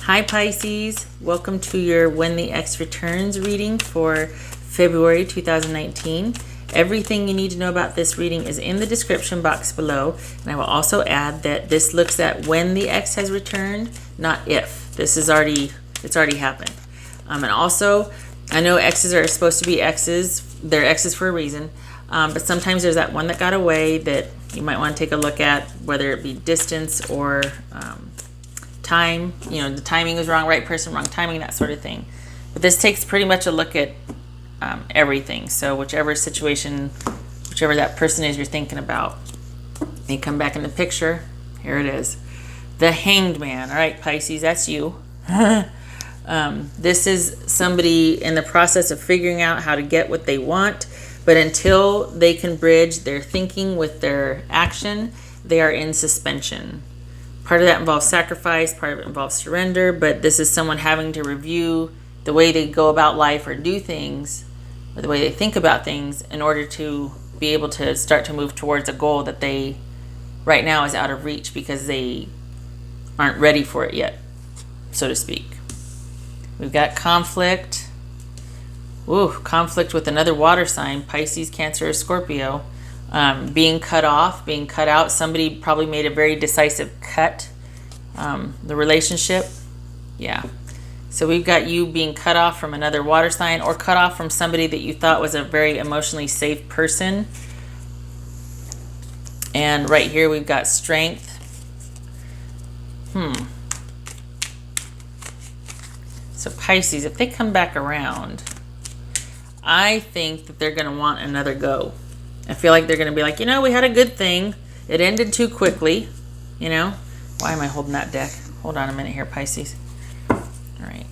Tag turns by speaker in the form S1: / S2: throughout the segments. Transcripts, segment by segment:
S1: Hi Pisces, welcome to your When the X Returns reading for February 2019. Everything you need to know about this reading is in the description box below, and I will also add that this looks at when the X has returned, not if. It's already happened. And also, I know X's are supposed to be X's, they're X's for a reason, but sometimes there's that one that got away that you might want to take a look at, whether it be distance or time. You know, the timing was wrong, right person, wrong timing, that sort of thing. But this takes pretty much a look at everything. So whichever situation, whichever that person is you're thinking about, they come back in the picture. Here it is. The Hanged Man. All right, Pisces, that's you. This is somebody in the process of figuring out how to get what they want, but until they can bridge their thinking with their action, they are in suspension. Part of that involves sacrifice, part of it involves surrender, but this is someone having to review the way they go about life or do things, or the way they think about things, in order to be able to start to move towards a goal that they right now is out of reach because they aren't ready for it yet, so to speak. We've got conflict. Ooh, conflict with another water sign, Pisces, Cancer, or Scorpio. Being cut off, being cut out. Somebody probably made a very decisive cut. The relationship, yeah. So we've got you being cut off from another water sign, or cut off from somebody that you thought was a very emotionally safe person. And right here we've got strength. So Pisces, if they come back around, I think that they're going to want another go. I feel like they're going to be like, we had a good thing. It ended too quickly, Why am I holding that deck? Hold on a minute here, Pisces. All right.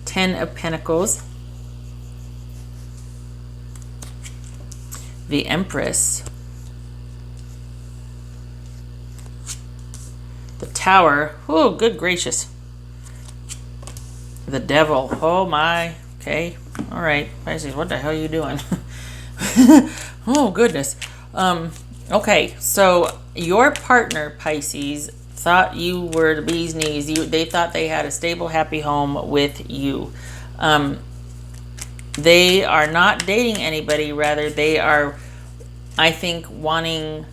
S1: 10 of Pentacles. The Empress. The Tower. Oh, good gracious. The Devil. Oh, my. Okay. All right. Pisces, what the hell are you doing? Oh, goodness. Okay. So your partner, Pisces, thought you were the bee's knees. They thought they had a stable, happy home with you. They are not dating anybody. Rather, they are, I think, wanting...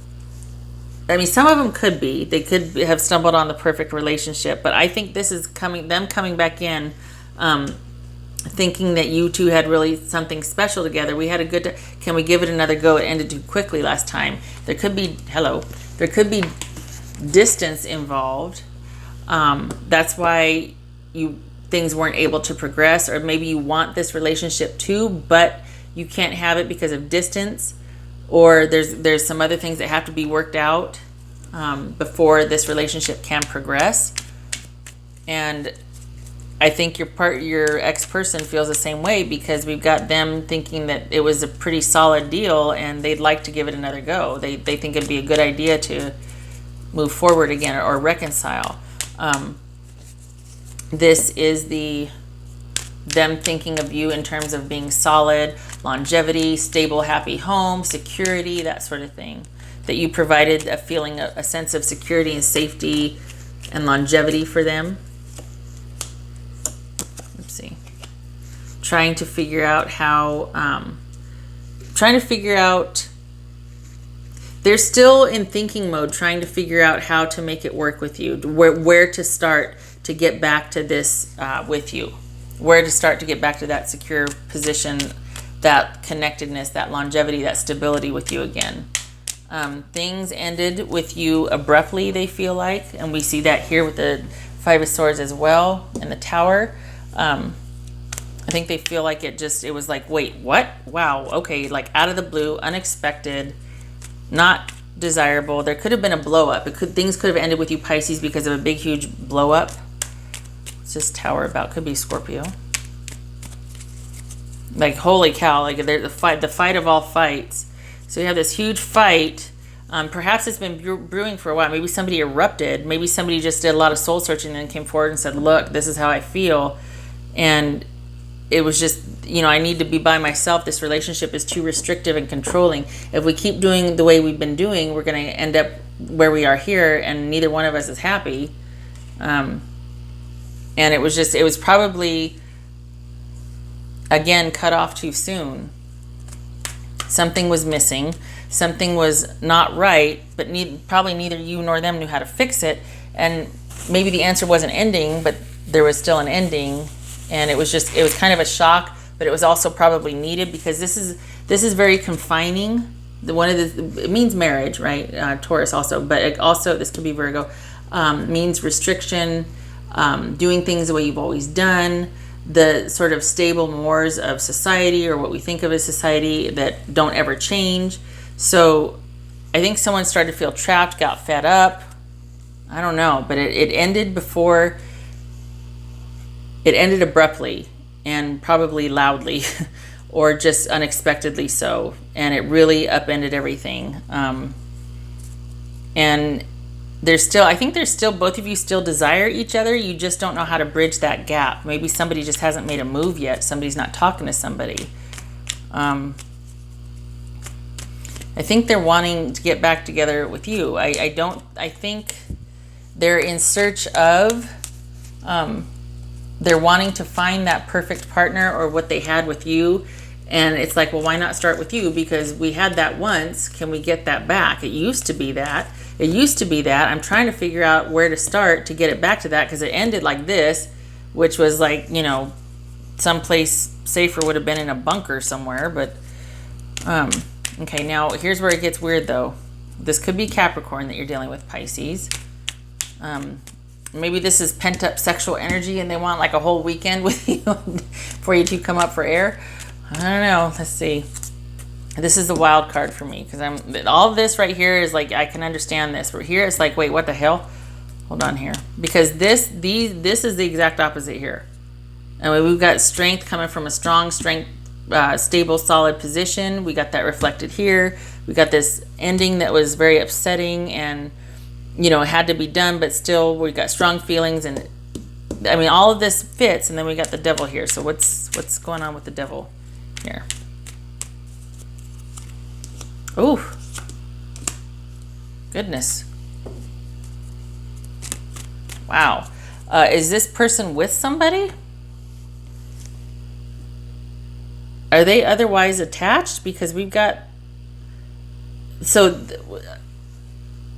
S1: some of them could be. They could have stumbled on the perfect relationship. But I think this is them coming back in, thinking that you two had really something special together. We had a good... Can we give it another go? It ended too quickly last time. There could be... There could be distance involved. That's why things weren't able to progress. Or maybe you want this relationship too, but you can't have it because of distance. Or there's some other things that have to be worked out before this relationship can progress. And I think your ex-person feels the same way, because we've got them thinking that it was a pretty solid deal and they'd like to give it another go. They think it'd be a good idea to move forward again or reconcile. This is them thinking of you in terms of being solid, longevity, stable, happy home, security, that sort of thing. That you provided a feeling, a sense of security and safety and longevity for them. Let's see. Trying to figure out they're still in thinking mode, trying to figure out how to make it work with you, where to start to get back to this with you. Where to start to get back to that secure position, that connectedness, that longevity, that stability with you again. Things ended with you abruptly, they feel like, and we see that here with the Five of Swords as well, and the Tower. I think they feel like it was like, wait, what? Wow, okay, like out of the blue, unexpected, not desirable. There could have been a blow up. Things could have ended with you, Pisces, because of a big, huge blow up. What's this Tower about? Could be Scorpio. Like, holy cow, like they're the fight of all fights. So you have this huge fight. Perhaps it's been brewing for a while. Maybe somebody erupted. Maybe somebody just did a lot of soul searching and came forward and said, look, this is how I feel. And it was just, I need to be by myself. This relationship is too restrictive and controlling. If we keep doing the way we've been doing, we're going to end up where we are here, and neither one of us is happy. And it was probably, again, cut off too soon. Something was missing. Something was not right, but probably neither you nor them knew how to fix it. And maybe the answer wasn't ending, but there was still an ending. And it was kind of a shock, but it was also probably needed, because this is very confining. It means marriage, right? Taurus also, but it also, this could be Virgo, means restriction, doing things the way you've always done, the sort of stable mores of society, or what we think of as society, that don't ever change. So I think someone started to feel trapped, got fed up. I don't know, but it ended before. It ended abruptly and probably loudly, or just unexpectedly so, and it really upended everything. And I think there's still, both of you still desire each other. You just don't know how to bridge that gap. Maybe somebody just hasn't made a move yet. Somebody's not talking to somebody. I think they're wanting to get back together with you. I think they're in search of, they're wanting to find that perfect partner, or what they had with you. And it's like, well, why not start with you? Because we had that once. Can we get that back? It used to be that. I'm trying to figure out where to start to get it back to that, because it ended like this, which was like, someplace safer would have been in a bunker somewhere. But, okay, now here's where it gets weird though. This could be Capricorn that you're dealing with, Pisces. Maybe this is pent up sexual energy, and they want like a whole weekend with you for you to come up for air. I don't know. Let's see. This is the wild card for me, because all of this right here is like, I can understand this. But here it's like, wait, what the hell? Hold on here, because this is the exact opposite here. And we've got strength coming from a strong, stable, solid position. We got that reflected here. We got this ending that was very upsetting, and it had to be done, but still we got strong feelings. And I mean, all of this fits. And then we got the devil here. So what's going on with the devil here? Ooh, goodness. Wow. Is this person with somebody? Are they otherwise attached? Because we've got,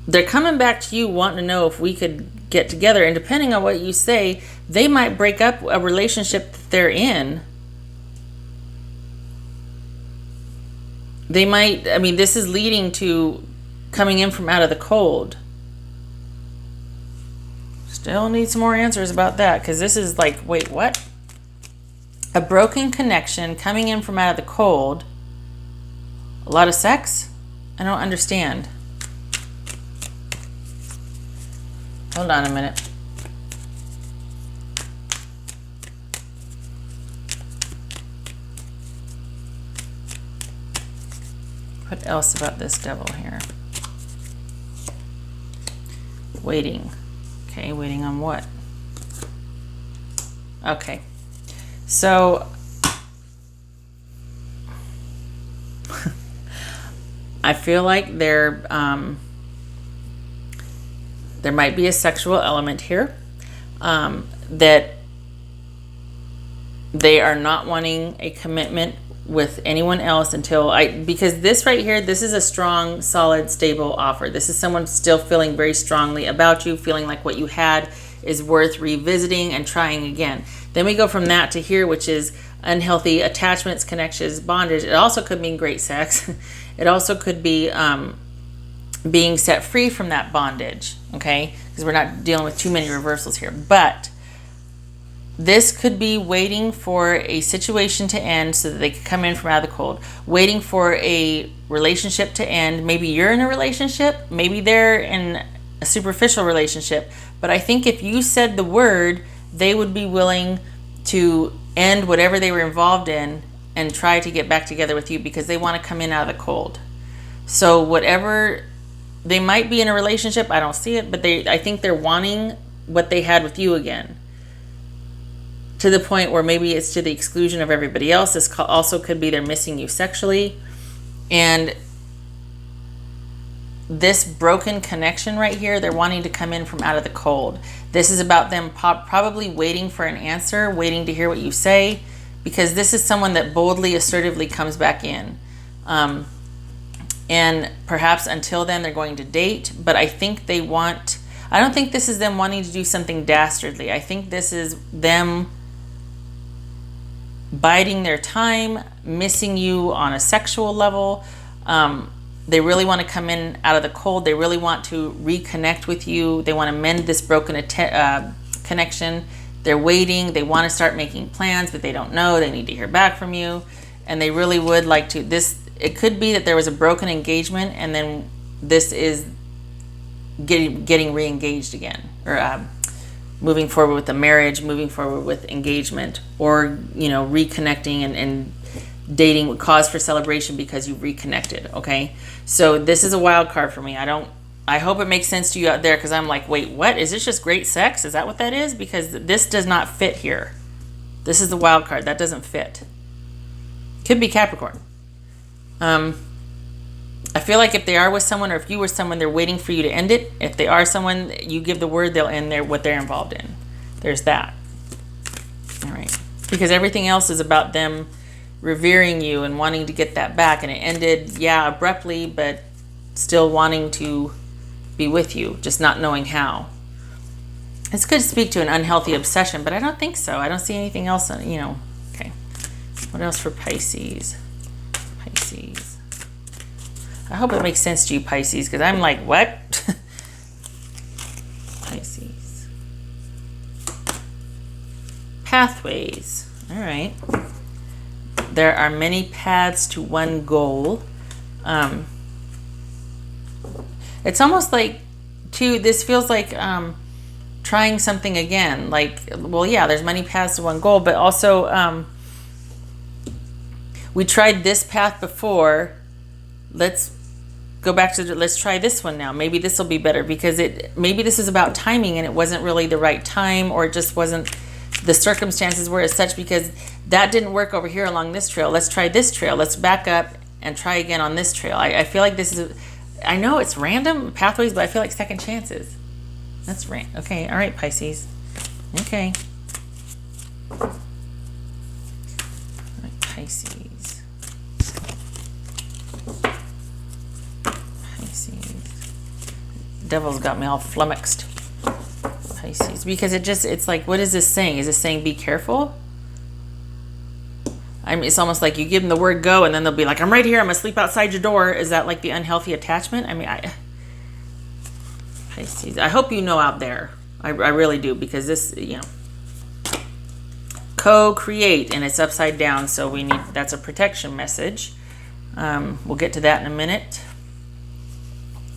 S1: they're coming back to you wanting to know if we could get together. And depending on what you say, they might break up a relationship that they're in. They might, this is leading to coming in from out of the cold. Still need some more answers about that, because this is like, wait, what? A broken connection, coming in from out of the cold. A lot of sex? I don't understand. Hold on a minute. What else about this devil here? Waiting. Okay, waiting on what? Okay. So I feel like there might be a sexual element here, that they are not wanting a commitment with anyone else because this right here, this is a strong, solid, stable offer. This is someone still feeling very strongly about you, feeling like what you had is worth revisiting and trying again. Then we go from that to here, which is unhealthy attachments, connections, bondage. It also could mean great sex. It also could be being set free from that bondage, okay? Because we're not dealing with too many reversals here. But this could be waiting for a situation to end so that they can come in from out of the cold. Waiting for a relationship to end. Maybe you're in a relationship. Maybe they're in a superficial relationship. But I think if you said the word, they would be willing to end whatever they were involved in and try to get back together with you, because they want to come in out of the cold. So whatever, they might be in a relationship. I don't see it, but I think they're wanting what they had with you again. to the point where maybe it's to the exclusion of everybody else. This also could be they're missing you sexually. And this broken connection right here, they're wanting to come in from out of the cold. This is about them probably waiting for an answer, waiting to hear what you say, because this is someone that boldly, assertively comes back in. And perhaps until then they're going to date, but I think I don't think this is them wanting to do something dastardly. I think this is them biding their time, missing you on a sexual level. They really want to come in out of the cold. They really want to reconnect with you. They want to mend this broken connection. They're waiting. They want to start making plans, but they don't know. They need to hear back from you. And they really would like to. It could be that there was a broken engagement, and then this is getting re-engaged again, or moving forward with the marriage, moving forward with engagement, or reconnecting and dating with cause for celebration because you've reconnected. Okay, so this is a wild card for me. I hope it makes sense to you out there, because I'm like, wait, what? Is this just great sex? Is that what that is? Because this does not fit here. This is the wild card. That doesn't fit. Could be Capricorn. I feel like if they are with someone, or if you were someone, they're waiting for you to end it. If they are someone, you give the word, they'll end what they're involved in. There's that. All right. Because everything else is about them revering you and wanting to get that back. And it ended, abruptly, but still wanting to be with you, just not knowing how. This could speak to an unhealthy obsession, but I don't think so. I don't see anything else, Okay. What else for Pisces? Pisces. I hope it makes sense to you, Pisces, because I'm like, what? Pisces. Pathways. All right. There are many paths to one goal. It's almost like, this feels like trying something again. Like, there's many paths to one goal, but also we tried this path before. Let's go back to let's try this one now. Maybe this will be better, because maybe this is about timing and it wasn't really the right time, or it just wasn't, the circumstances were as such, because that didn't work over here along this trail. Let's try this trail. Let's back up and try again on this trail. I feel like this is, I know it's random pathways, but I feel like second chances. That's okay. All right, Pisces. Okay. All right, Pisces. Devil's got me all flummoxed. Pisces. Because it's like, what is this saying? Is this saying be careful? It's almost like you give them the word go, and then they'll be like, I'm right here, I'm gonna sleep outside your door. Is that like the unhealthy attachment? Pisces. I hope you know out there. I really do, because this, co-create, and it's upside down, so that's a protection message. We'll get to that in a minute.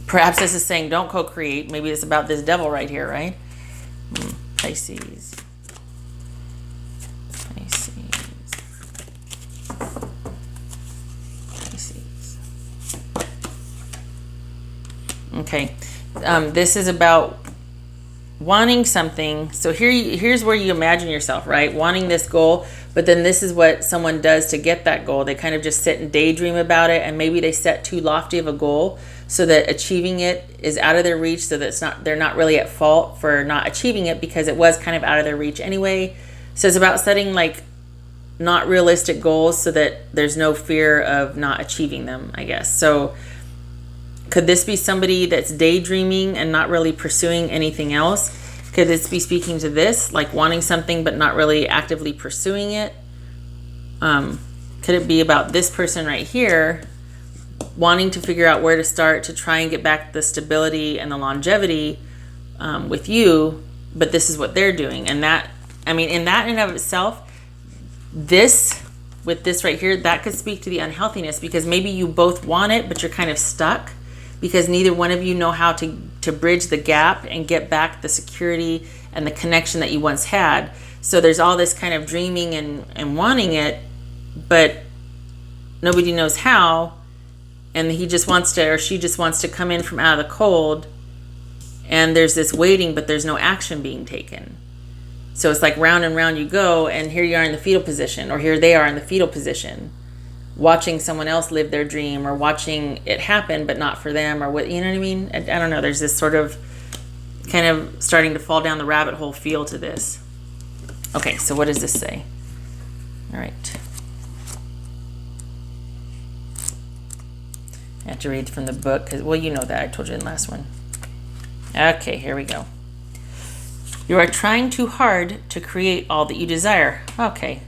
S1: Perhaps this is saying don't co-create. Maybe it's about this devil right here, right? Pisces. Okay. This is about wanting something. So here's where you imagine yourself, right? Wanting this goal, but then this is what someone does to get that goal. They kind of just sit and daydream about it, and maybe they set too lofty of a goal so that achieving it is out of their reach, so that they're not really at fault for not achieving it, because it was kind of out of their reach anyway. So it's about setting like not realistic goals so that there's no fear of not achieving them, I guess. So could this be somebody that's daydreaming and not really pursuing anything else? Could this be speaking to this, like wanting something but not really actively pursuing it? Could it be about this person right here wanting to figure out where to start to try and get back the stability and the longevity with you, but this is what they're doing? And that, in that and of itself, with this right here, that could speak to the unhealthiness, because maybe you both want it, but you're kind of stuck because neither one of you know how to bridge the gap and get back the security and the connection that you once had. So there's all this kind of dreaming and wanting it, but nobody knows how, and he just wants to, or she just wants to come in from out of the cold, and there's this waiting, but there's no action being taken. So it's like round and round you go, and here you are in the fetal position, or here they are in the fetal position, watching someone else live their dream, or watching it happen but not for them, or what, you know what I mean? I don't know, there's this sort of kind of starting to fall down the rabbit hole feel to this. Okay, so what does this say? All right. I have to read from the book, because, well, you know that. I told you in the last one. Okay, here we go. You are trying too hard to create all that you desire. Okay.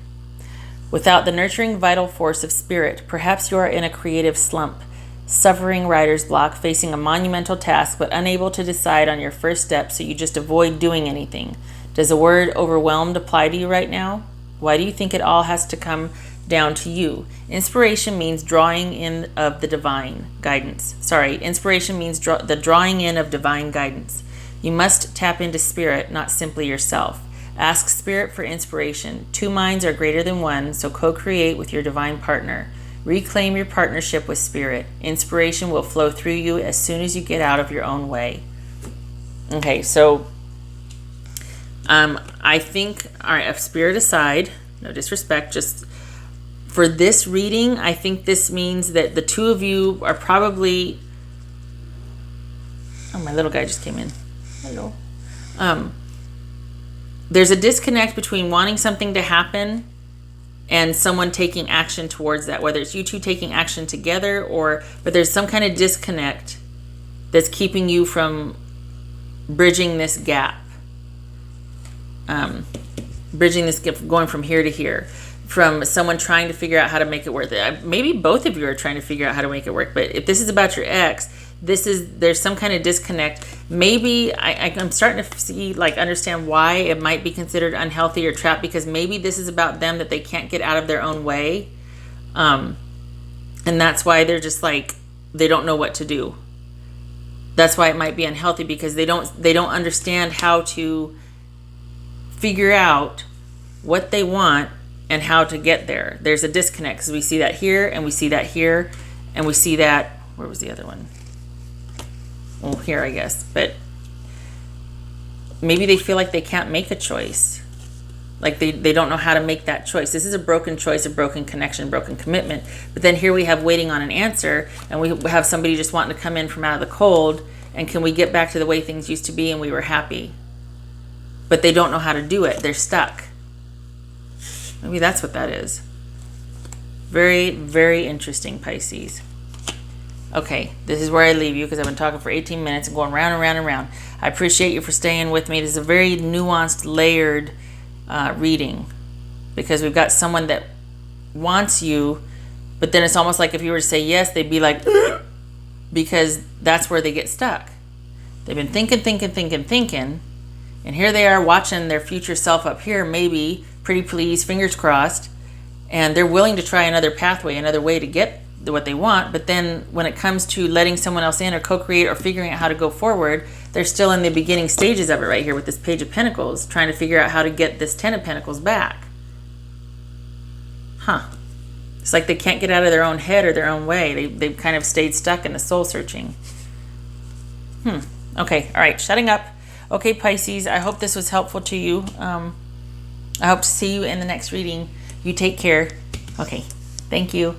S1: Without the nurturing vital force of spirit, perhaps you are in a creative slump, suffering writer's block, facing a monumental task, but unable to decide on your first step, so you just avoid doing anything. Does the word overwhelmed apply to you right now? Why do you think it all has to come down to you? Inspiration means drawing in of the divine guidance. Inspiration means the drawing in of divine guidance. You must tap into spirit, not simply yourself. Ask spirit for inspiration. Two minds are greater than one, so co-create with your divine partner. Reclaim your partnership with spirit. Inspiration will flow through you as soon as you get out of your own way. Okay, so I think, all right, spirit aside, no disrespect, just for this reading, I think this means that the two of you are probably, oh, my little guy just came in. Hello. There's a disconnect between wanting something to happen and someone taking action towards that, whether it's you two taking action together, but there's some kind of disconnect that's keeping you from bridging this gap. Bridging this gap, going from here to here, from someone trying to figure out how to make it work. Maybe both of you are trying to figure out how to make it work, but if this is about your ex, there's some kind of disconnect. Maybe I'm starting to see, understand why it might be considered unhealthy or trapped, because maybe this is about them, that they can't get out of their own way. And that's why they're just they don't know what to do. That's why it might be unhealthy, because they don't understand how to figure out what they want and how to get there. There's a disconnect, because we see that here, and we see that here, and we see that, where was the other one? Well, here, I guess. But maybe they feel like they can't make a choice. Like they don't know how to make that choice. This is a broken choice, a broken connection, broken commitment. But then here we have waiting on an answer, and we have somebody just wanting to come in from out of the cold, and can we get back to the way things used to be and we were happy? But they don't know how to do it. They're stuck. Maybe that's what that is. Very, very interesting, Pisces. Okay, this is where I leave you, because I've been talking for 18 minutes and going round and round and round. I appreciate you for staying with me. This is a very nuanced, layered reading, because we've got someone that wants you, but then it's almost like if you were to say yes, they'd be like, ugh, because that's where they get stuck. They've been thinking, and here they are watching their future self up here, maybe, pretty please, fingers crossed, and they're willing to try another pathway, another way to get what they want, but then when it comes to letting someone else in, or co-create, or figuring out how to go forward, they're still in the beginning stages of it right here with this Page of Pentacles, trying to figure out how to get this Ten of Pentacles back. It's like they can't get out of their own head or their own way. They've kind of stayed stuck in the soul searching. Okay, all right, shutting up. Okay, Pisces, I hope this was helpful to you. I hope to see you in the next reading. You take care. Okay, thank you.